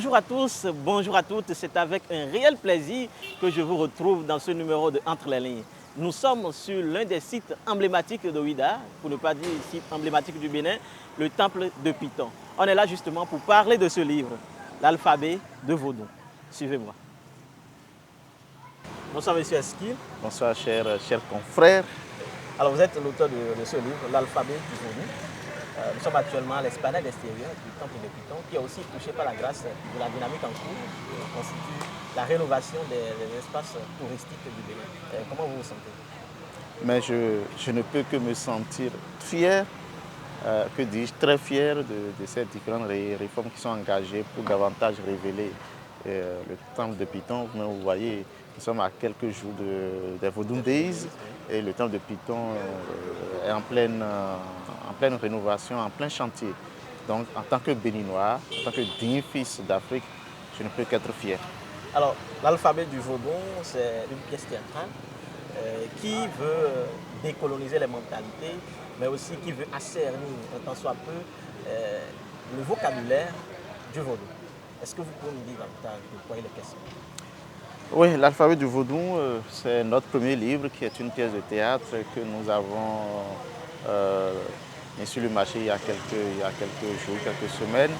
Bonjour à tous, bonjour à toutes. C'est avec un réel plaisir que je vous retrouve dans ce numéro de Entre les lignes. Nous sommes sur l'un des sites emblématiques de Ouidah, pour ne pas dire site emblématique du Bénin, le temple de Python. On est là justement pour parler de ce livre, l'alphabet de Vodou. Suivez-moi. Bonsoir Monsieur Esquil. Bonsoir chers confrères. Alors vous êtes l'auteur de ce livre, l'alphabet du Vodou. Nous sommes actuellement à l'esplanade extérieure du temple de Python, qui est aussi touché par la grâce de la dynamique en cours, qui constitue la rénovation des espaces touristiques du Bénin. Comment vous vous sentez? Mais je ne peux que me sentir fier, que dis-je, très fier de ces différentes réformes qui sont engagées pour davantage révéler le temple de Python. Vous voyez, nous sommes à quelques jours des Vodou Days et le temple de Python est en pleine rénovation, en plein chantier. Donc en tant que Béninois, en tant que digne fils d'Afrique, je ne peux qu'être fier. Alors, l'alphabet du Vodou, c'est une pièce théâtrale qui veut décoloniser les mentalités, mais aussi qui veut assainir, tant soit peu, le vocabulaire du Vodou. Est-ce que vous pouvez me dire davantage de quoi il est question? Oui, l'alphabet du Vodou, c'est notre premier livre qui est une pièce de théâtre que nous avons mis sur le marché il y a quelques jours, quelques semaines.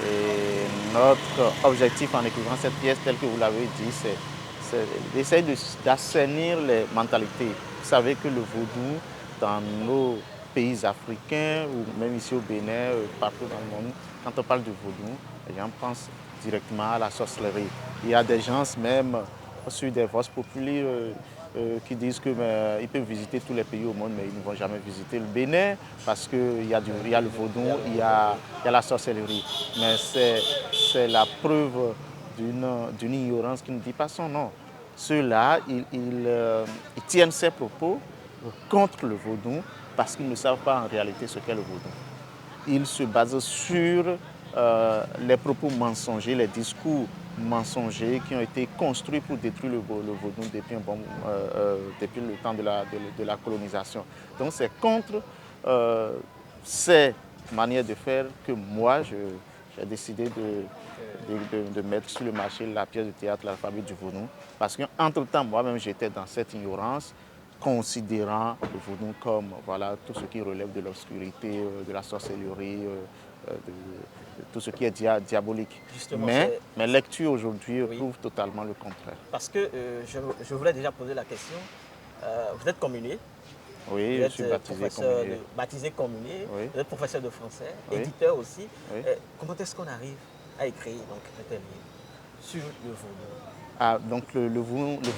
Et notre objectif en écrivant cette pièce, tel que vous l'avez dit, c'est d'essayer d'assainir les mentalités. Vous savez que le Vodou, dans nos pays africains ou même ici au Bénin, partout dans le monde, quand on parle du Vodou, les gens pensent directement à la sorcellerie. Il y a des gens même sur des voix populaires qui disent qu'ils peuvent visiter tous les pays au monde, mais ils ne vont jamais visiter le Bénin parce qu'il y a le Vodou, il y a la sorcellerie. Mais c'est la preuve d'une ignorance qui ne dit pas son nom. Ceux-là, ils tiennent ces propos contre le Vodou parce qu'ils ne savent pas en réalité ce qu'est le Vodou. Ils se basent sur les propos mensongers, les discours mensongers qui ont été construits pour détruire le Vodou depuis le temps de la colonisation. Donc c'est contre ces manières de faire que moi j'ai décidé de mettre sur le marché la pièce de théâtre L'alphabet du Vodou. Parce qu'entre-temps, moi-même j'étais dans cette ignorance, considérant le Vodou comme voilà, tout ce qui relève de l'obscurité, de la sorcellerie, de tout ce qui est diabolique. Justement, mais mes lectures aujourd'hui prouvent totalement le contraire. Parce que je voulais déjà poser la question, vous êtes communié? Oui, je suis baptisé communié, oui. Vous êtes professeur de français, Oui. éditeur aussi. Oui. Comment est-ce qu'on arrive à écrire donc, un tel livre sur le Vodou? Ah, donc le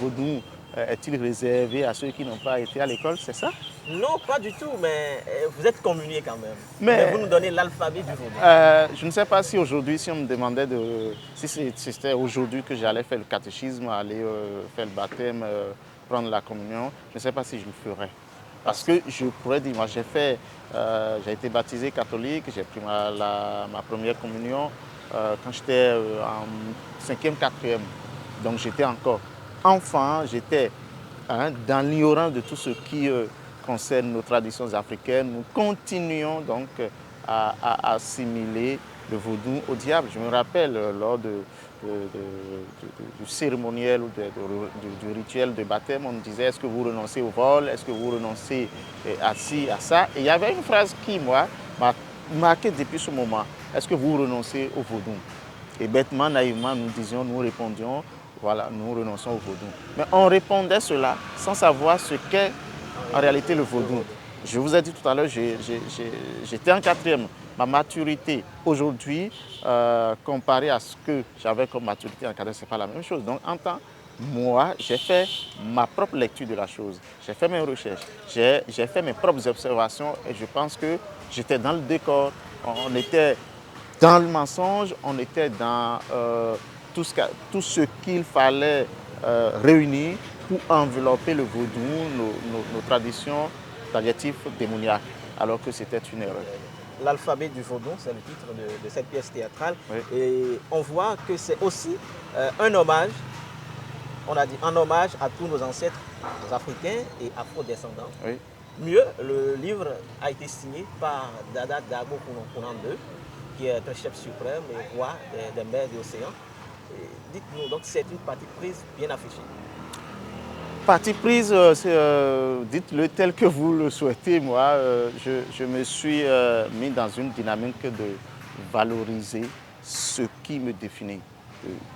Vodou est-il réservé à ceux qui n'ont pas été à l'école, c'est ça? Non, pas du tout, mais vous êtes communié quand même. Mais vous nous donnez l'alphabet du Vodou. Je ne sais pas si aujourd'hui, si on me demandait si c'était aujourd'hui que j'allais faire le catéchisme, aller faire le baptême, prendre la communion, je ne sais pas si je le ferais. Parce que je pourrais dire, moi j'ai été baptisé catholique, j'ai pris ma première communion quand j'étais en 5e, 4e. Donc j'étais encore enfant, j'étais dans l'ignorance de tout ce qui concerne nos traditions africaines. Nous continuons donc à assimiler le Vodou au diable. Je me rappelle lors du cérémoniel ou du rituel de baptême, on me disait est-ce que vous renoncez au vol, est-ce que vous renoncez à ci, à ça. Et il y avait une phrase qui, moi, m'a marqué depuis ce moment. Est-ce que vous renoncez au Vodou? Et bêtement, naïvement, nous répondions voilà, nous renonçons au Vodou. Mais on répondait cela sans savoir ce qu'est en réalité le Vodou. Je vous ai dit tout à l'heure, j'étais en 4e. Ma maturité aujourd'hui, comparée à ce que j'avais comme maturité en 4e, ce n'est pas la même chose. Donc, moi, j'ai fait ma propre lecture de la chose. J'ai fait mes recherches, j'ai fait mes propres observations et je pense que j'étais dans le décor. On était dans le mensonge, on était dans tout ce qu'il fallait réunir pour envelopper le Vodou, nos traditions targatives démoniaques, alors que c'était une erreur. L'alphabet du Vodou, c'est le titre de cette pièce théâtrale. Oui. Et on voit que c'est aussi un hommage, on a dit un hommage à tous nos ancêtres africains et afro-descendants. Oui. Mieux, le livre a été signé par Dada Dagbo Kounam II, qui est un chef suprême et roi des mers et des océans. Dites-nous, donc c'est une partie prise bien affichée. Parti prise, dites-le tel que vous le souhaitez. Moi, je me suis mis dans une dynamique de valoriser ce qui me définit,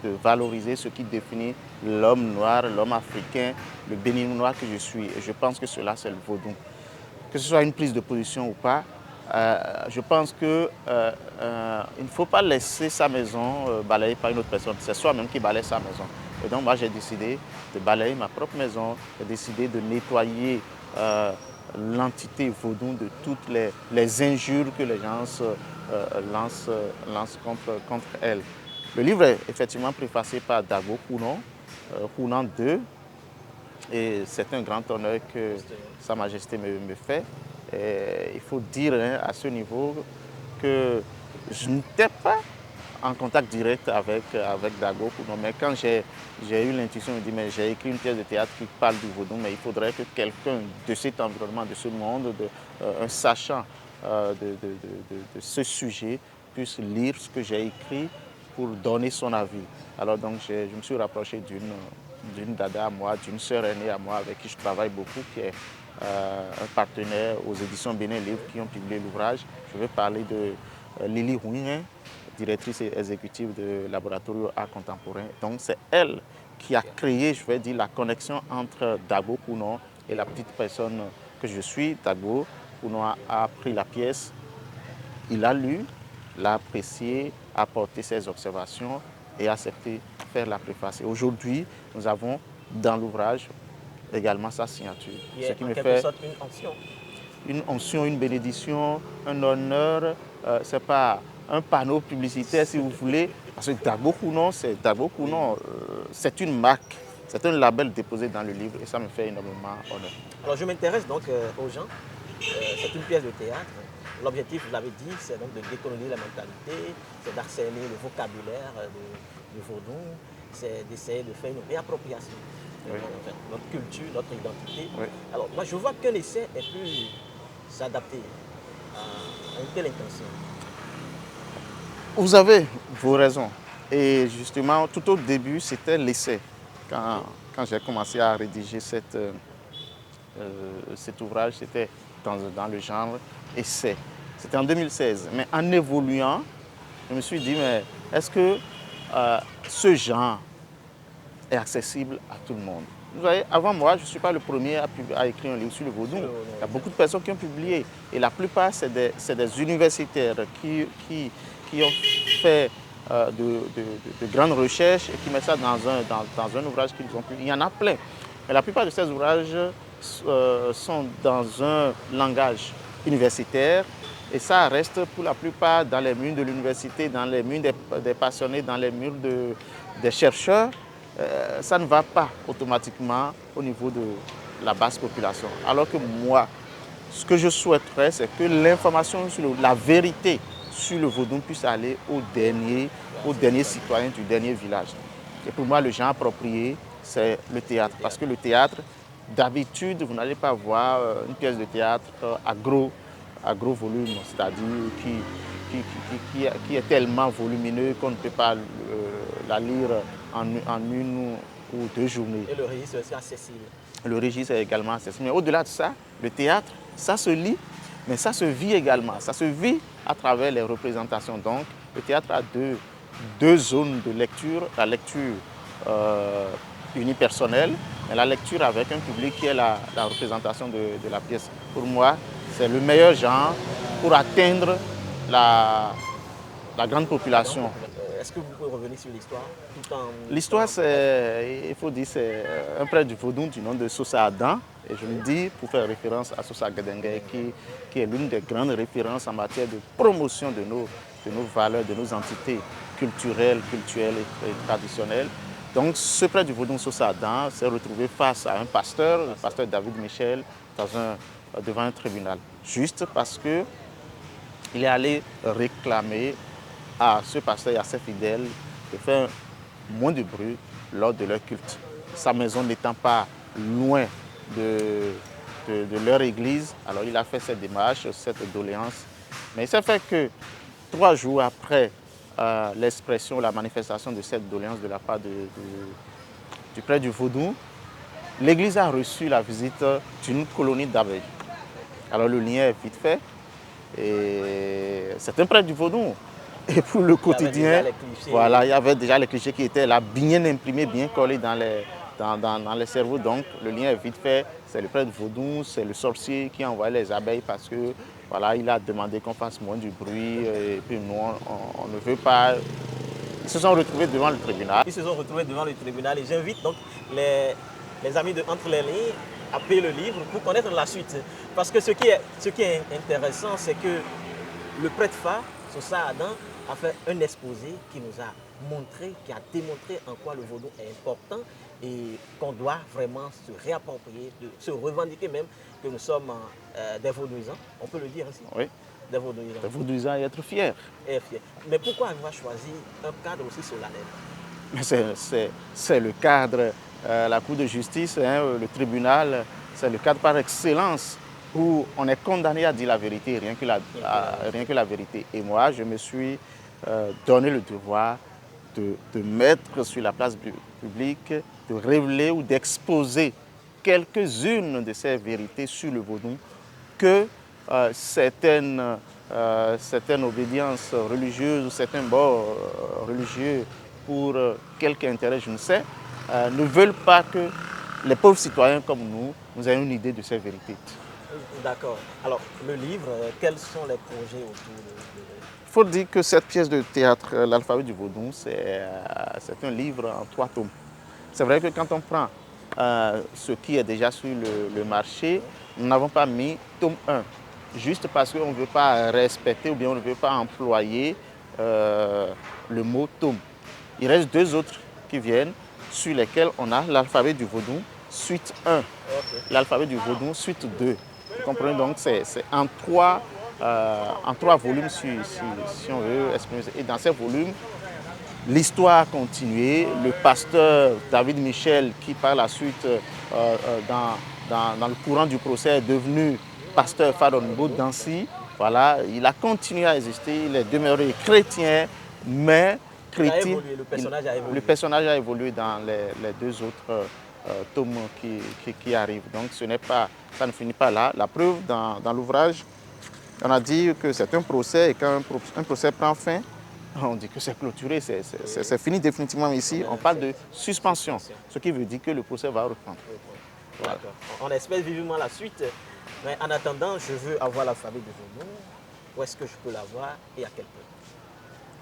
de valoriser ce qui définit l'homme noir, l'homme africain, le béninois que je suis. Et je pense que cela, c'est le vaudou. Que ce soit une prise de position ou pas, je pense qu'il ne faut pas laisser sa maison balayée par une autre personne. C'est soi-même qui balaye sa maison. Et donc moi j'ai décidé de balayer ma propre maison, j'ai décidé de nettoyer l'entité vaudou de toutes les injures que les gens lancent contre elle. Le livre est effectivement préfacé par Dago Kounon, Kounan II, et c'est un grand honneur que Sa Majesté me fait. Et il faut dire à ce niveau que je n'étais pas en contact direct avec Dago Kounon, mais quand j'ai eu l'intuition, je me dis, mais j'ai écrit une pièce de théâtre qui parle du vaudou, mais il faudrait que quelqu'un de cet environnement, de ce monde, un sachant de ce sujet, puisse lire ce que j'ai écrit pour donner son avis. Alors donc je me suis rapproché d'une dada à moi, d'une sœur aînée à moi avec qui je travaille beaucoup, qui est un partenaire aux éditions Bénin Livre qui ont publié l'ouvrage. Je vais parler de Lily Rouin, directrice exécutive de Laboratoire Art Contemporain. Donc c'est elle qui a créé, je vais dire, la connexion entre Dago Kounon et la petite personne que je suis. Dago Kounon a pris la pièce, il a lu, l'a apprécié, a apporté ses observations et a accepté de faire la préface. Et aujourd'hui, nous avons dans l'ouvrage également sa signature. Ce qui me fait sorte une onction. Une onction, une bénédiction, un honneur. Ce n'est pas un panneau publicitaire si vous voulez. Parce que Dago Kounon, c'est une marque, c'est un label déposé dans le livre et ça me fait énormément honneur. Alors je m'intéresse donc aux gens. C'est une pièce de théâtre. L'objectif, vous l'avez dit, c'est donc de décoloniser la mentalité, c'est d'harceler le vocabulaire du vaudou, c'est d'essayer de faire une réappropriation de notre culture, notre identité. Oui. Alors moi je vois qu'un essai est plus s'adapter à une telle intention. Vous avez vos raisons. Et justement, tout au début, c'était l'essai. Quand j'ai commencé à rédiger cet ouvrage, c'était dans le genre essai. C'était en 2016. Mais en évoluant, je me suis dit, mais est-ce que ce genre est accessible à tout le monde? Vous voyez, avant moi, je ne suis pas le premier à écrire un livre sur le vaudou. Il y a beaucoup de personnes qui ont publié. Et la plupart, c'est des universitaires qui ont fait de grandes recherches et qui mettent ça dans un ouvrage qu'ils ont publié. Il y en a plein. Mais la plupart de ces ouvrages sont dans un langage universitaire. Et ça reste pour la plupart dans les murs de l'université, dans les murs des passionnés, dans les murs des chercheurs. Ça ne va pas automatiquement au niveau de la basse population. Alors que moi, ce que je souhaiterais, c'est que l'information sur la vérité sur le vaudou puisse aller au dernier citoyen du dernier village. Et pour moi, le genre approprié, c'est le théâtre. Parce que le théâtre, d'habitude, vous n'allez pas voir une pièce de théâtre à gros volume, c'est-à-dire qui est tellement volumineux qu'on ne peut pas la lire en une ou deux journées. Et le registre est aussi accessible. Le registre est également accessible. Mais au-delà de ça, le théâtre, ça se lit, mais ça se vit également. Ça se vit à travers les représentations. Donc, le théâtre a deux zones de lecture. La lecture unipersonnelle, et la lecture avec un public qui est la représentation de la pièce. Pour moi, c'est le meilleur genre pour atteindre la grande population. Est-ce que vous pouvez revenir sur l'histoire? L'histoire, il faut dire, c'est un prêtre du vaudou du nom de Sosa Adam. Et je le dis pour faire référence à Sosa Gadengue, qui est l'une des grandes références en matière de promotion de nos valeurs, de nos entités culturelles et traditionnelles. Donc ce prêtre du vaudou Sosa Adam s'est retrouvé face à un pasteur, le pasteur David Michel, devant un tribunal. Juste parce qu'il est allé réclamer à ce pasteur et à ses fidèles de faire moins de bruit lors de leur culte. Sa maison n'étant pas loin de leur église, alors il a fait cette démarche, cette doléance. Mais il s'est fait que 3 jours après l'expression, la manifestation de cette doléance de la part du prêtre du Vaudou, l'église a reçu la visite d'une colonie d'abeilles. Alors le lien est vite fait. Et c'est un prêtre du Vaudou. Et pour le quotidien, voilà, il y avait déjà les clichés qui étaient là, bien imprimés, bien collés dans les cerveaux. Donc le lien est vite fait. C'est le prêtre du Vaudou, c'est le sorcier qui a envoyé les abeilles parce que voilà, il a demandé qu'on fasse moins du bruit. Et puis nous, on ne veut pas. Ils se sont retrouvés devant le tribunal. Ils se sont retrouvés devant le tribunal et j'invite donc les amis de Entre les lignes à payer le livre pour connaître la suite. Parce que ce qui est intéressant, c'est que le prêtre phare, Sosa Adam, a fait un exposé qui nous a montré, qui a démontré en quoi le vaudou est important et qu'on doit vraiment se réapproprier, se revendiquer même que nous sommes des vaudouisants. On peut le dire ainsi. Oui. Des vaudouisants. Des vaudouisants et être fiers. Et fiers. Mais pourquoi avoir choisi un cadre aussi solennel? C'est le cadre, la Cour de justice, hein, le tribunal, c'est le cadre par excellence où on est condamné à dire la vérité, rien que la vérité. Et moi, je me suis donné le devoir de mettre sur la place publique, de révéler ou d'exposer quelques-unes de ces vérités sur le vaudou que certaines obédiences religieuses ou certains bords religieux pour quelque intérêt, je ne sais, ne veulent pas que les pauvres citoyens comme nous ayons une idée de ces vérités. D'accord. Alors, le livre, quels sont les projets autour de... Il faut dire que cette pièce de théâtre, L'alphabet du vaudou, c'est un livre en 3 tomes. C'est vrai que quand on prend ce qui est déjà sur le marché, nous n'avons pas mis tome 1, juste parce qu'on ne veut pas respecter ou bien on ne veut pas employer le mot tome. Il reste 2 autres qui viennent, sur lesquels on a l'alphabet du vaudou, suite 1, okay. L'alphabet du vaudou, suite 2. Vous comprenez, donc c'est en 3 volumes si on veut exprimer. Et dans ces volumes, l'histoire a continué. Le pasteur David Michel, qui par la suite, dans le courant du procès, est devenu pasteur Fadonbo d'Annecy, voilà, il a continué à exister, il est demeuré chrétien, mais chrétien. Le personnage a évolué dans les 2 autres tomes qui arrivent. Donc ça ne finit pas là. La preuve, dans l'ouvrage, on a dit que c'est un procès et quand un procès prend fin, on dit que c'est clôturé, c'est fini définitivement. Ici, on parle de suspension, ce qui veut dire que le procès va reprendre. Voilà. On espère vivement la suite, mais en attendant, je veux avoir l'alphabet du vaudou. Où est-ce que je peux l'avoir et à quel prix?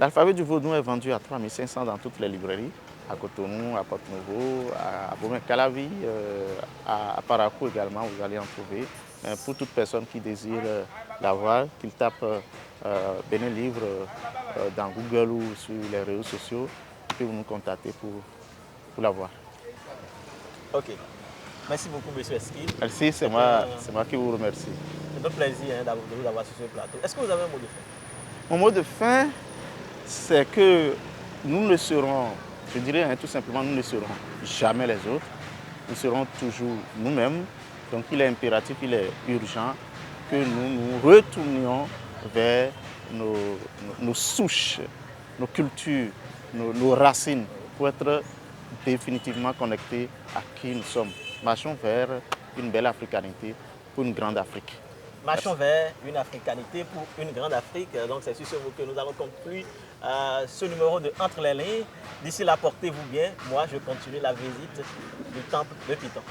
L'alphabet du vaudou est vendu à 3500 dans toutes les librairies, à Cotonou, à Porto-Novo, à Bomé-Calavi, à Parakou également, vous allez en trouver. Pour toute personne qui désire l'avoir, qu'il tape Bénin Livre dans Google ou sur les réseaux sociaux, puis vous nous contactez pour l'avoir. Ok. Merci beaucoup, M. Esquil. Merci, c'est moi qui vous remercie. C'est un plaisir de vous avoir sur ce plateau. Est-ce que vous avez un mot de fin? Mon mot de fin, c'est que nous ne serons, je dirais tout simplement, nous ne serons jamais les autres. Nous serons toujours nous-mêmes. Donc il est impératif, il est urgent que nous nous retournions vers nos souches, nos cultures, nos racines, pour être définitivement connectés à qui nous sommes. Marchons vers une belle africanité pour une grande Afrique. Marchons vers une africanité pour une grande Afrique. Donc c'est sur ce mot que nous avons conclu ce numéro de Entre les lignes. D'ici là, portez-vous bien. Moi, je continue la visite du temple de Python.